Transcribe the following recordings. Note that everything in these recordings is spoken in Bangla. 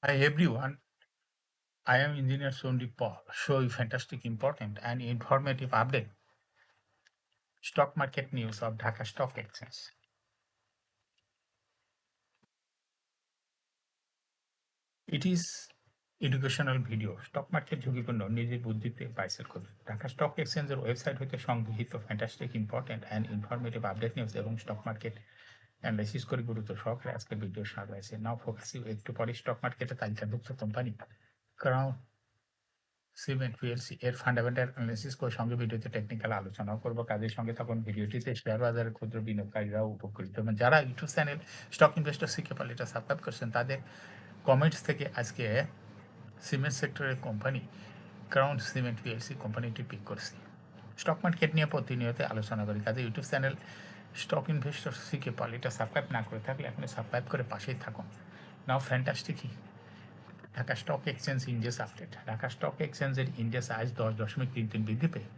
Hi everyone, I am Engineer Sondeep Paul. Show you fantastic, important and informative update. Stock market news of Dhaka Stock Exchange. It is educational video. Stock market ঝুঁকিপূর্ণ নিজের বুদ্ধিতে বাইসেল করুন ঢাকা স্টক এক্সচেঞ্জের ওয়েবসাইট হতে সংগৃহীত fantastic important and informative update news এবং স্টক মার্কেট অ্যানালাইসিস করে গুরুত্ব সহকারে আজকের ভিডিও সাজাইছে নাও ফোকাসিং একটু পরে স্টক মার্কেটে তালিকাভুক্ত কোম্পানি ক্রাউন সিমেন্ট পিএলসি এর ফান্ডামেন্টাল অ্যানালিসিস করে সঙ্গে ভিডিওতে টেকনিক্যাল আলোচনাও করবো কাজের সঙ্গে তখন ভিডিওটিতে শেয়ার বাজারের ক্ষুদ্র বিনিয়োগকারীরাও উপকৃত এবং যারা ইউটিউব চ্যানেল স্টক ইনভেস্টর শিখে পারলে এটা সাবস্ক্রাইব করছেন তাদের কমেন্টস থেকে আজকে সিমেন্ট সেক্টরের কোম্পানি ক্রাউন সিমেন্ট পিএলসি কোম্পানিটি পিক করছি স্টক মার্কেট নিয়ে প্রতিনিয়ত আলোচনা করি কাজে ইউটিউব চ্যানেল স্টক ইনভেস্টর শিখে পারলে এটা সাবস্ক্রাইব না করে থাকলে এখন সাবস্ক্রাইব করে পাশেই থাকুন now fantastic Dhaka stock exchange index update Dhaka stock এক্সচেঞ্জের ইন্ডেক্স আজ 10.33 বৃদ্ধি পেয়ে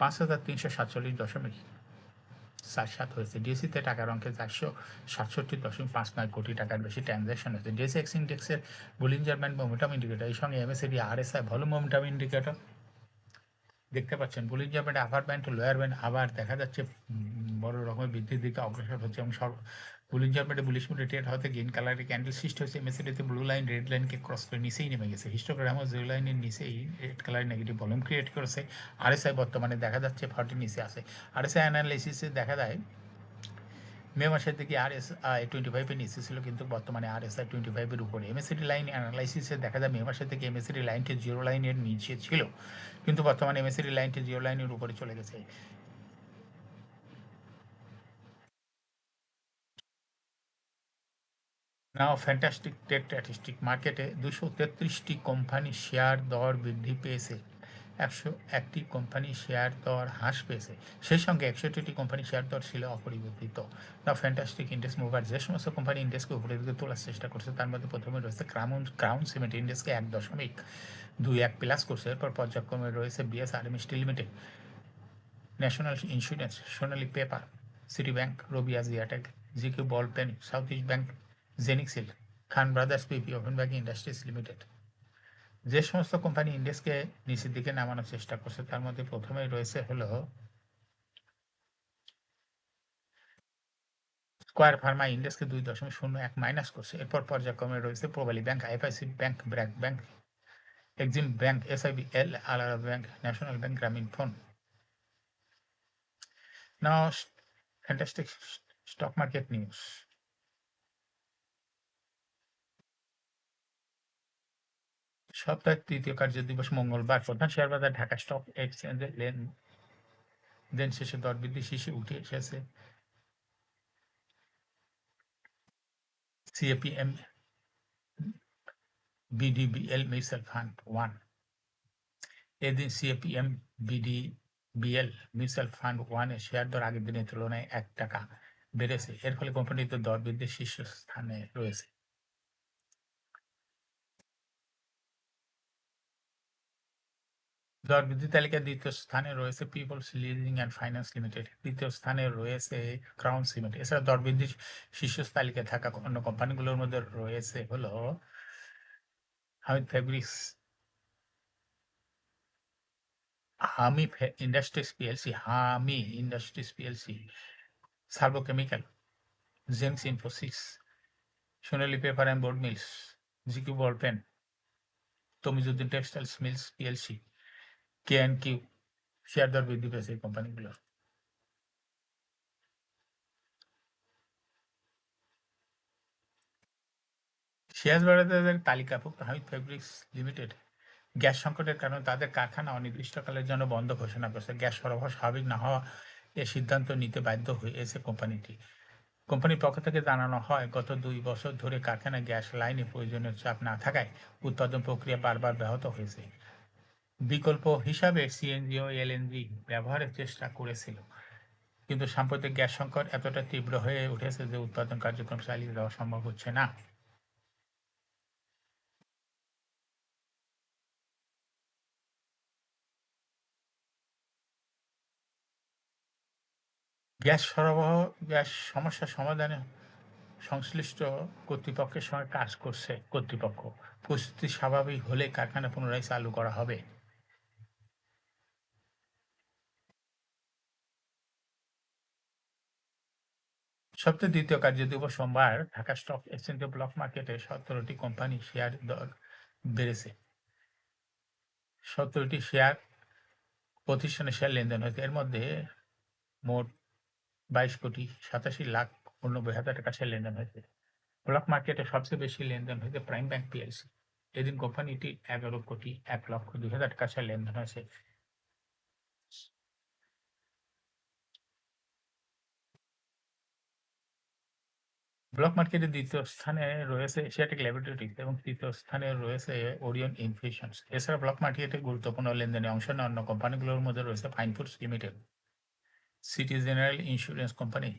5,347.47 হয়েছে ডিএসিতে টাকার অঙ্কে 467.59 কোটি টাকার বেশি ট্রানজ্যাকশন হয়েছে ডিএসি এক্স ইন্ডেক্সের বুলিঞ্জার ব্যান্ড মোমেন্টাম ইন্ডিকেটর এই সঙ্গে MACD RSI volume momentum indicator দেখতে পাচ্ছেন Bollinger band upper band to lower band আবার দেখা যাচ্ছে বড় রকমের বৃদ্ধির দিকে অগ্রসর হচ্ছে এবং বুলিঞ্জার ব্যান্ডে বুলিশ মুডে ট্রেড হতে গ্রিন কালারের ক্যান্ডেল সৃষ্টি হয়েছে এমএসিডিতে ব্লু লাইন রেড লাইনকে ক্রস করে নিচেই নেমে গেছে হিস্টোগ্রামও জিরো লাইনের নিচেই red colour negative volume create করেছে আরএসআই বর্তমানে দেখা যাচ্ছে 40 নিচে আছে আরএসআই অ্যানালাইসিসে দেখা যায় মে মাসের দিকে আরএসআই 25-এর নিচে ছিল কিন্তু বর্তমানে আরএসআই 25-এর উপরে এমএসিডি লাইন অ্যানালাইসিসে দেখা যায় মে মাসের থেকে এমএসিডি লাইনটি জিরো লাইনের নিচে ছিল কিন্তু বর্তমানে এমএসিডি লাইনটি জিরো লাইনের উপরে চলে গেছে নাও ফ্যান্টাস্টিক টেক স্ট্যাটিস্টিক মার্কেটে 233টি কোম্পানি শেয়ার দর বৃদ্ধি পেয়েছে 101টি কোম্পানি শেয়ার দর হ্রাস পেয়েছে সেই সঙ্গে 61টি কোম্পানি শেয়ার দর ছিল অপরিবর্তিত নাও ফ্যান্টাস্টিক ইন্ডেক্স মুভার যে সমস্ত কোম্পানি ইন্ডেক্সকে উপরের দিকে তোলার চেষ্টা করছে তার মধ্যে প্রথমে রয়েছে ক্রাউন সিমেন্ট ইন্ডেক্সকে 1.21 প্লাস করছে এরপর পর্যায়ক্রমে রয়েছে BSRM steel limited national insurance Sonali paper City bank Robi আজিয়াটেক GQ ball pen South East bank জেনিক্সিল Khan brothers PP open bank industries limited যে সমস্ত কোম্পানি ইন্ডেক্সকে নিচের দিকে নামানোর চেষ্টা করছে তার মধ্যে প্রথমেই রয়েছে হলো স্কোয়ার ফার্মা ইন্ডেক্সকে 2.01 মাইনাস করছে এরপর পর্যায়ক্রমে রয়েছে Pubali bank IFIC bank BRAC bank EXIM bank SIB L আলাদা bank national bank Grameen phone now fantastic stock market news সপ্তাহের তৃতীয় কার্য দিবস মঙ্গলবার প্রধান শেয়ার বাজার ঢাকা স্টক এক্সচেঞ্জে লেনদেন শেষে দর বৃদ্ধি শীর্ষে উঠে এসেছে CAPM BDBL mutual fund one এদিন সিএপিএম বিডিবিএল মিউচুয়াল ফান্ড ওয়ানের শেয়ার দর আগের দিনের তুলনায় 1 টাকা বেড়েছে এর ফলে কোম্পানিতে দর বৃদ্ধির শীর্ষস্থানে রয়েছে দর বৃদ্ধি তালিকায় দ্বিতীয় স্থানে রয়েছে People's Leasing and Finance Limited তৃতীয় স্থানে রয়েছে ক্রাউন সিমেন্ট এছাড়া দর বৃদ্ধির শীর্ষ তালিকায় থাকা অন্য কোম্পানিগুলোর মধ্যে রয়েছে হলো Hamid fabrics Hami industries PLC Hami industries PLC servo chemical জেমস Infosys Sonali paper and board mills GQ ball pen Tamijuddin textiles mills PLC K and Q share দর বৃদ্ধি পেয়েছে এই কোম্পানিগুলোর শেয়ার বাজারের তালিকাভুক্ত হামিদ ফেব্রিক্স লিমিটেড গ্যাস সংকটের কারণে তাদের কারখানা অনির্দিষ্টকালের জন্য বন্ধ ঘোষণা করেছে গ্যাস সরবরাহ স্বাভাবিক না হওয়া এ সিদ্ধান্ত নিতে বাধ্য হয়েছে কোম্পানিটি কোম্পানির পক্ষ থেকে জানানো হয় গত 2 বছর ধরে কারখানায় গ্যাস লাইনে প্রয়োজনীয় চাপ না থাকায় উৎপাদন প্রক্রিয়া বারবার ব্যাহত হয়েছে বিকল্প হিসাবে সিএনজি ও এলএনজি ব্যবহারের চেষ্টা করেছিল কিন্তু সাম্প্রতিক গ্যাস সংকট এতটা তীব্র হয়ে উঠেছে যে উৎপাদন কার্যক্রম চালিয়ে দেওয়া সম্ভব হচ্ছে না গ্যাস সমস্যা সমাধানে সংশ্লিষ্ট কর্তৃপক্ষের সঙ্গে কাজ করছে কর্তৃপক্ষ। পরিস্থিতি স্বাভাবিক হলে কারখানা পুনরায় চালু করা হবে। সপ্তাহের দ্বিতীয় কার্যদিবস সোমবার ঢাকা স্টক এক্সচেঞ্জে ব্লক মার্কেটে 17টি কোম্পানি শেয়ার দর বেড়েছে। 17টি শেয়ার প্রতিষ্ঠানের শেয়ার লেনদেন হয়েছে। এর মধ্যে মোট 22,87,89,000 টাকা শেয়ার লেনদেন হয়েছে। ব্লক মার্কেটে সবচেয়ে বেশি লেনদেন হয়েছে প্রাইম ব্যাংক পিএলসি। এদিন কোম্পানিটি 11,01,02,000 টাকা শেয়ার লেনদেন হয়েছে। ব্লক মার্কেটের দ্বিতীয় স্থানে রয়েছে এশিয়াটিক ল্যাবরেটরিজ এবং তৃতীয় স্থানে রয়েছে ওরিয়ন ইনফিউশনস। এছাড়া ব্লক মার্কেটে গুরুত্বপূর্ণ লেনদেনে অংশ নেওয়া অন্য কোম্পানিগুলোর মধ্যে রয়েছে fine foods limited, city general insurance company.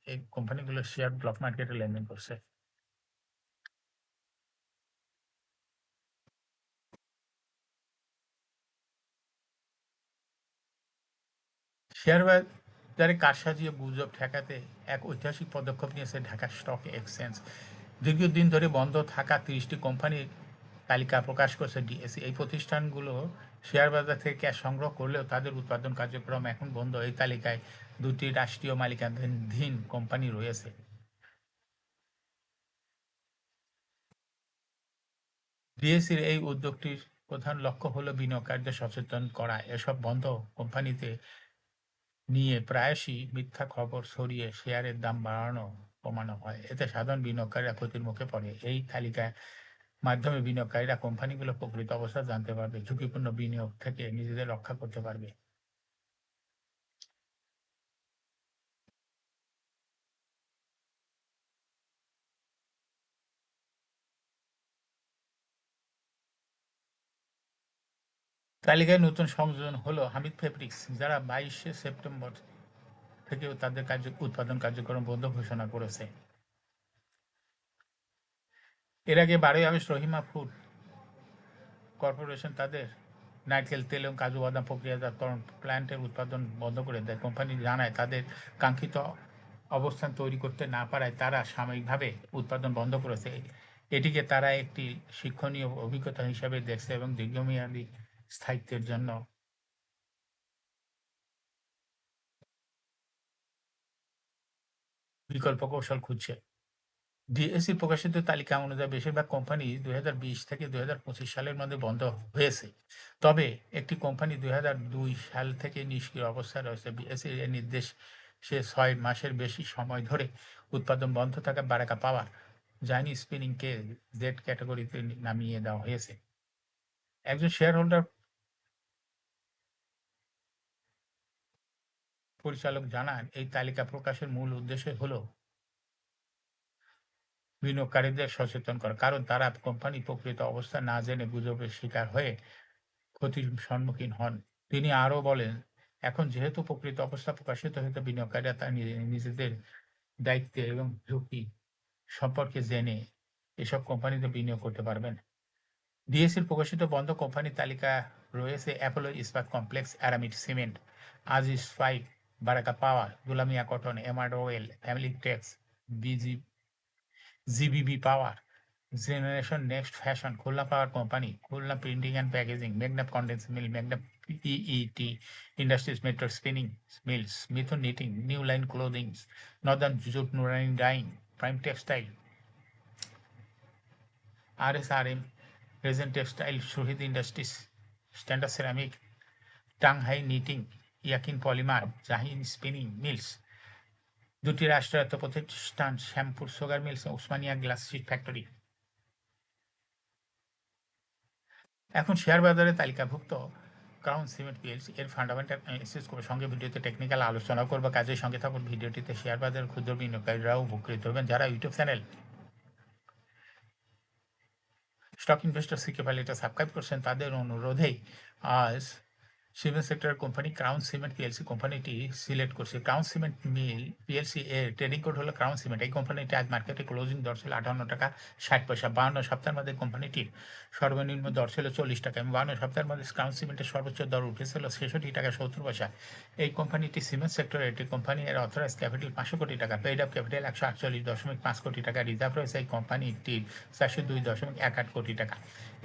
এই কোম্পানিগুলোর শেয়ার ব্লক মার্কেটে লেনদেন করছে। শেয়ার বাজারে কারসাজি ও গুজব ঠেকাতে এক ঐতিহাসিক পদক্ষেপ নিয়েছে ঢাকা স্টক এক্সচেঞ্জ। দীর্ঘদিন ধরে বন্ধ থাকা 30টি কোম্পানির তালিকা প্রকাশ করেছে ডিএসই। এই প্রতিষ্ঠানগুলো শেয়ার বাজার থেকে ক্যাশ সংগ্রহ করলেও তাদের উৎপাদন কার্যক্রম এখন বন্ধ। এই তালিকায় 2টি রাষ্ট্রীয় মালিকানাধীন কোম্পানি রয়েছে। ডিএসইর এই উদ্যোগটির প্রধান লক্ষ্য হলো বিনিয়োগকারীদের সচেতন করা। এসব বন্ধ কোম্পানিতে নিয়ে প্রায়শই মিথ্যা খবর ছড়িয়ে শেয়ারের দাম বাড়ানো কমানো হয়। এতে সাধারণ বিনিয়োগকারীরা ক্ষতির মুখে পড়ে। এই তালিকার মাধ্যমে বিনিয়োগকারীরা কোম্পানিগুলোর প্রকৃত অবস্থা জানতে পারবে, ঝুঁকিপূর্ণ বিনিয়োগ থেকে নিজেদের রক্ষা করতে পারবে। তালিকায় নতুন সংযোজন হলো হামিদ ফেব্রিক্স, যারা 22শে সেপ্টেম্বর থেকেও তাদের উৎপাদন কার্যক্রম বন্ধ ঘোষণা করেছে। এর আগে 12ই আগস্ট রহিমা ফুড কর্পোরেশন তাদের নারকেল তেল এবং কাজু বাদাম প্রক্রিয়াজাতকরণ প্ল্যান্টের উৎপাদন বন্ধ করে দেয়। কোম্পানি জানায় তাদের কাঙ্ক্ষিত অবস্থান তৈরি করতে না পারায় তারা সাময়িকভাবে উৎপাদন বন্ধ করেছে। এটিকে তারা একটি শিক্ষণীয় অভিজ্ঞতা হিসাবে দেখছে এবং দীর্ঘমেয়াদী স্থায়িত্বের জন্য বিকল্প কৌশল খুঁজছে। ডিএসসি প্রকাশিত তালিকা অনুযায়ী বেশিরভাগ কোম্পানি 2020 থেকে 2025 সালের মধ্যে বন্ধ হয়েছে। তবে একটি কোম্পানি 2002 সাল থেকে নিষ্ক্রিয় অবস্থায় রয়েছে। বিএসসির এর নির্দেশ সে 6 মাসের বেশি সময় ধরে উৎপাদন বন্ধ থাকা বারাকা পাওয়ার জাইনি স্পিনিংকে জেড ক্যাটাগরিতে নামিয়ে দেওয়া হয়েছে। একজন শেয়ার হোল্ডার পরিচালক জানান, এই তালিকা প্রকাশের মূল উদ্দেশ্য হলো বিনিয়োগকারীদের সচেতন করা, কারণ তারা কোম্পানি প্রকৃত অবস্থা না জেনে গুজবের শিকার হয়ে ক্ষতির সম্মুখীন হন। তিনি আরও বলেন, এখন যেহেতু প্রকৃত অবস্থা প্রকাশিত হয়েছে, বিনিয়োগকারীরা তার নিজেদের দায়িত্বে এবং ঝুঁকি সম্পর্কে জেনে এসব কোম্পানিতে বিনিয়োগ করতে পারবেন। ডিএসসির প্রকাশিত বন্ধ কোম্পানির তালিকা রয়েছে অ্যাপোলো ইস্পাত complex, aramid cement, Aziz five, Baraka power, Dulamia cotton, এমআরড oil, family text, busy GBB power, generation next fashion, Khulna power company, Khulna printing and packaging, মেঘনা কন্ডেন্স মিল, মেঘনা PET industries, metro spinning mills, মিথুন knitting, new line clothing, Northern jute, নুরানি dyeing, prime textile, RSRM, Ryzen textile, শহীদ ইন্ডাস্ট্রিজ, স্ট্যান্ডার্ড সেরামিক, টাংহাই নিটিং, ইয়াকিন পলিমার, জাহিন স্পিনিং মিলস, 2টি রাষ্ট্রায়ত্ত প্রতিষ্ঠান Shyampur sugar mills, Osmania Glass Sheet Factory. এখন শেয়ার বাজারে তালিকাভুক্ত ক্রাউন সিমেন্ট পিএলসি এর ফান্ডামেন্টাল অ্যানালিসিস করবে, সঙ্গে ভিডিওতে টেকনিক্যাল আলোচনা করবে। কাজের সঙ্গে থাকুন। ভিডিওটিতে শেয়ার বাজারের ক্ষুদ্র বিনিয়োগকারীরাও উপকৃত হবেন। যারা ইউটিউব চ্যানেল স্টক ইনভেস্টর সিকে এটা সাবস্ক্রাইব করছেন, তাদের অনুরোধেই আজ cement sector company crown Cement PLC কোম্পানিটি সিলেক্ট করছে। ক্রাউন সিমেন্ট মিল পিএলসি এর ট্রেডিং কোড হলো ক্রাউন সিমেন্ট। এই কোম্পানিটি আজ মার্কেটে ক্লোজিং দর ছিল 58 টাকা 60 পয়সা। 52 সপ্তাহের মধ্যে কোম্পানিটির সর্বনিম্ন দর ছিল 40 টাকা এবং 52 সপ্তাহের মধ্যে ক্রাউন সিমেন্টের সর্বোচ্চ দর উঠেছিল 66 টাকা 70 পয়সা। এই কোম্পানিটি সিমেন্ট সেক্টরের একটি কোম্পানি। এর অথরাইজ ক্যাপিটাল 500 কোটি টাকা, পেইড আপ ক্যাপিটাল 148.5 কোটি টাকা, রিজার্ভ রয়েছে এই কোম্পানিটির 402.18 কোটি টাকা।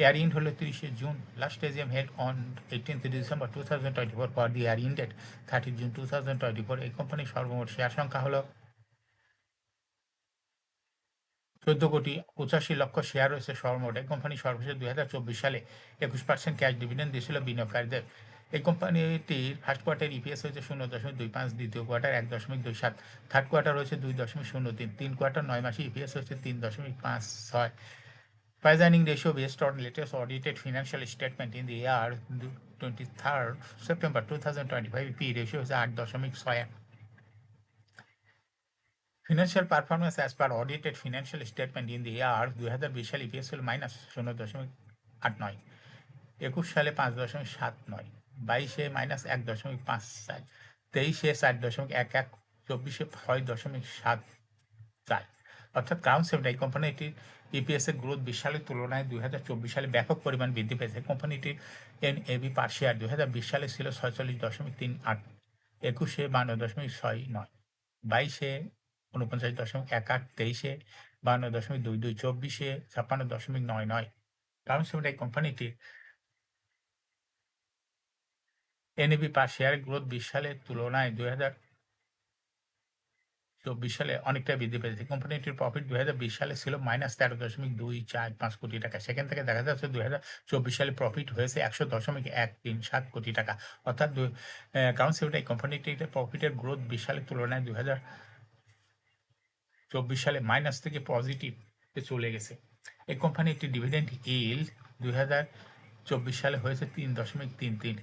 Year end হলো 30 June. Last AGM head on 18 December 2024 for the year ended 30 June 2024। এই কোম্পানির সর্বমোট শেয়ার সংখ্যা হলো 14,85,00,000 শেয়ার রয়েছে সর্বমোট। এই কোম্পানি সর্বশেষ 2024 সালে 21% ক্যাশ ডিভিডেন্ড দিয়েছিল বিনিয়োগকারীদের। এই কোম্পানিটির ফার্স্ট কোয়ার্টার ইপিএস হয়েছে 0.25, দ্বিতীয় কোয়ার্টার 1.27, থার্ড কোয়ার্টার হয়েছে 2.03, তিন কোয়ার্টার 9 মাসে ইপিএস হয়েছে 3.56। Price earning ratio based on latest audited financial statement in the year 23rd September 2025, P ratio is 8.6. Financial performance as per audited financial statement in the year 2020 সালে EPS হল -0.89, 21 সালে 5.79, 22-এ -1.54, 23-এ 4.11, 24-এ 6.74। অর্থাৎ ক্রাউন সিমেন্ট এই কোম্পানিটির ইপিএস এর গ্রোথ 20 সালের তুলনায় 2024 সালে ব্যাপক পরিমাণ বৃদ্ধি পেয়েছে। কোম্পানিটির এনএবি পার শেয়ার 2020 সালে ছিল 46.38, 21-এ 52.69, 22-এ 49.18, 23-এ 52.22, 24-এ 56.99। ক্রাউন সিমেন্ট এই কোম্পানিটির এনএবি পার শেয়ার গ্রোথ 20 সালের তুলনায় 2024 সালে অনেকটা বৃদ্ধি পেয়েছে। কোম্পানিটির প্রফিট 2020 সালে ছিল -13.245 কোটি টাকা। সেখান থেকে দেখা যাচ্ছে 2024 সালে প্রফিট হয়েছে 100.137 কোটি টাকা। অর্থাৎ ক্রাউন সিমেন্ট এই কোম্পানিটির প্রফিটের গ্রোথ 20 সালের তুলনায় 2024 সালে মাইনাস থেকে পজিটিভে চলে গেছে। এই কোম্পানিটির ডিভিডেন্ড ইল্ড 2024 সালে হয়েছে 3.33।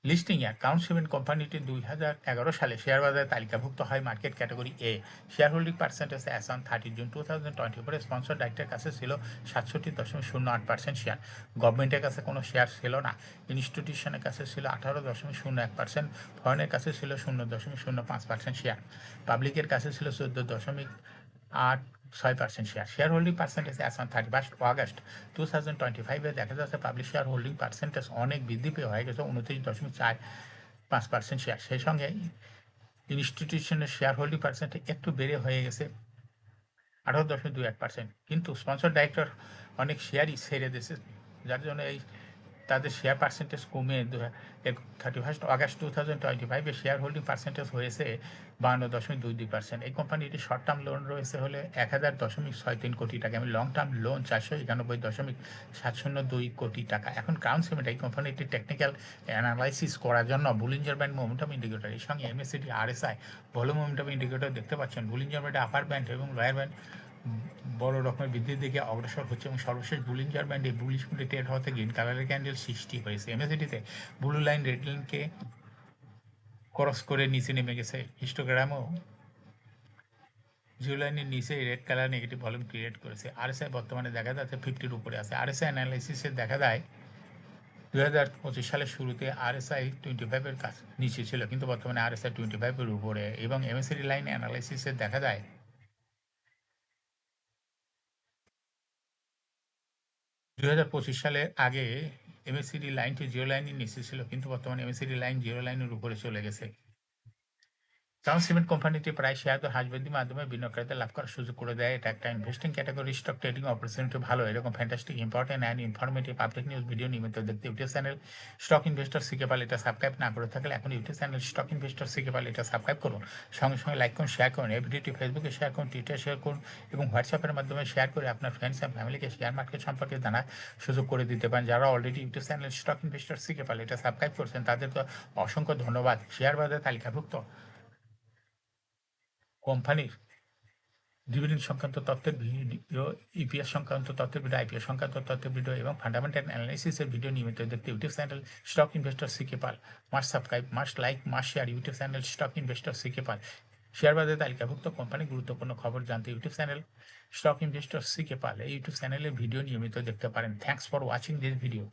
লিস্টিং এ ক্রাউন সিমেন্ট কোম্পানিটি 2011 সালে শেয়ার বাজারে তালিকাভুক্ত হয় market category A. Share holding percentage as on 30 June 2024 sponsor ডাইরেক্টের কাছে ছিল 67.08% শেয়ার। গভর্নমেন্টের কাছে কোনো শেয়ার ছিল না। ইনস্টিটিউশনের কাছে ছিল 18.01%, ফরেনের কাছে ছিল 0.05% শেয়ার, পাবলিকের কাছে ছিল 14.86% share. Share holding percentage as on 31 August 2025 দেখা যাচ্ছে পাবলিক শেয়ার হোল্ডিং পার্সেন্টেজ অনেক বৃদ্ধি পেয়ে হয়ে গেছে 29.45% শেয়ার। সেই সঙ্গে ইনস্টিটিউশনের শেয়ার হোল্ডিং পার্সেন্ট একটু বেড়ে হয়ে গেছে 18.21%। কিন্তু স্পন্সর ডাইরেক্টর অনেক শেয়ারই ছেড়ে দিয়েছে, যার জন্য এই তাদের শেয়ার পার্সেন্টেজ কমে 31 অগাস্ট 2025 শেয়ার হোল্ডিং পার্সেন্টেজ হয়েছে 52.22%। এই কোম্পানিটি শর্ট টার্ম লোন রয়েছে হলে 1000.63 কোটি টাকা এবং লং টার্ম লোন 491.702 কোটি টাকা। এখন ক্রাউন সিমেন্ট এই কোম্পানিটি টেকনিক্যাল অ্যানালাইসিস করার জন্য বুলিঞ্জার ব্যান্ড মোমেন্টাম ইন্ডিকেটর এর সঙ্গে MACD RSI volume momentum indicator দেখতে পাচ্ছেন। বুলিঞ্জার ব্যান্ডে আপার ব্যান্ড এবং লোয়ার ব্যান্ড বড় রকমের বৃদ্ধির দিকে অগ্রসর হচ্ছে এবং সর্বশেষ বুলিঞ্জার ব্যান্ডে বুলিশ মুডে ট্রেড হওয়াতে গ্রিন কালারের ক্যান্ডেল সৃষ্টি হয়েছে। এমএসিডিতে ব্লু লাইন রেড লাইনকে ক্রস করে নিচে নেমে গেছে। হিস্টোগ্রামও জিরো লাইনের নিচে red colour negative volume create করেছে। আরএসআই বর্তমানে দেখা যাচ্ছে 50-র উপরে আছে। আরএসআই অ্যানালাইসিসে দেখা যায় 2025 সালের শুরুতে আরএসআই 25-এর কাছে নিচে ছিল, কিন্তু বর্তমানে আরএসআই 25-এর উপরে এবং এমএসিডি লাইন অ্যানালাইসিসে দেখা যায় 2025 সালের আগে এমএসিডি লাইনটি জিরো লাইনের নিচে ছিল, কিন্তু বর্তমানে এমএসিডি লাইন জিরো লাইনের উপরে চলে গেছে। ক্রাউন সিমেন্ট কোম্পানিটি প্রায় শেয়ার দর হ্রাস বৃদ্ধির মাধ্যমে বিনিয়োগকারীদের লাভ করার সুযোগ করে দেয়। এটা একটা investing category. Stock trading opportunity ভালো। এরকম fantastic important and informative public news video নিয়মিত দেখতে ইউটিউব চ্যানেল স্টক ইনভেস্টর শিখে পারলে এটা সাবস্ক্রাইব না করে থাকলে এখন ইউটিউব চ্যানেল স্টক ইনভেস্টর শিখে পারলে এটা সাবস্ক্রাইব করুন। সঙ্গে সঙ্গে লাইক করুন, শেয়ার করুন। এই ভিডিওটি ফেসবুকে শেয়ার করুন, টুইটারে শেয়ার করুন এবং হোয়াটসঅ্যাপের মাধ্যমে শেয়ার করে আপনার ফ্রেন্ডস অ্যান্ড ফ্যামিলিকে শেয়ার মার্কেট সম্পর্কে জানার সুযোগ করে দিতে পারেন। যারা already YouTube channel stock investor শিখে পারলে এটা সাবস্ক্রাইব করছেন তাদের তো অসংখ্য ধন্যবাদ। শেয়ার বাজারে তালিকাভুক্ত কোম্পানির ডিভিডেন্ড সংক্রান্ত তথ্যের ভিডিও, ইপিএস সংক্রান্ত তথ্যের ভিডিও, আইপিএস সংক্রান্ত তথ্যের ভিডিও এবং ফান্ডামেন্টাল অ্যানালাইসিসের ভিডিও নিয়মিত দেখতে YouTube channel stock investor CK Pal must subscribe, must like, must share YouTube channel stock investor CK Pal. Share বাজারে তালিকাভুক্ত কোম্পানি গুরুত্বপূর্ণ খবর জানতে YouTube channel stock investor CK Pal এই ইউটিউব চ্যানেলের ভিডিও নিয়মিত দেখতে পারেন। Thanks for watching this video.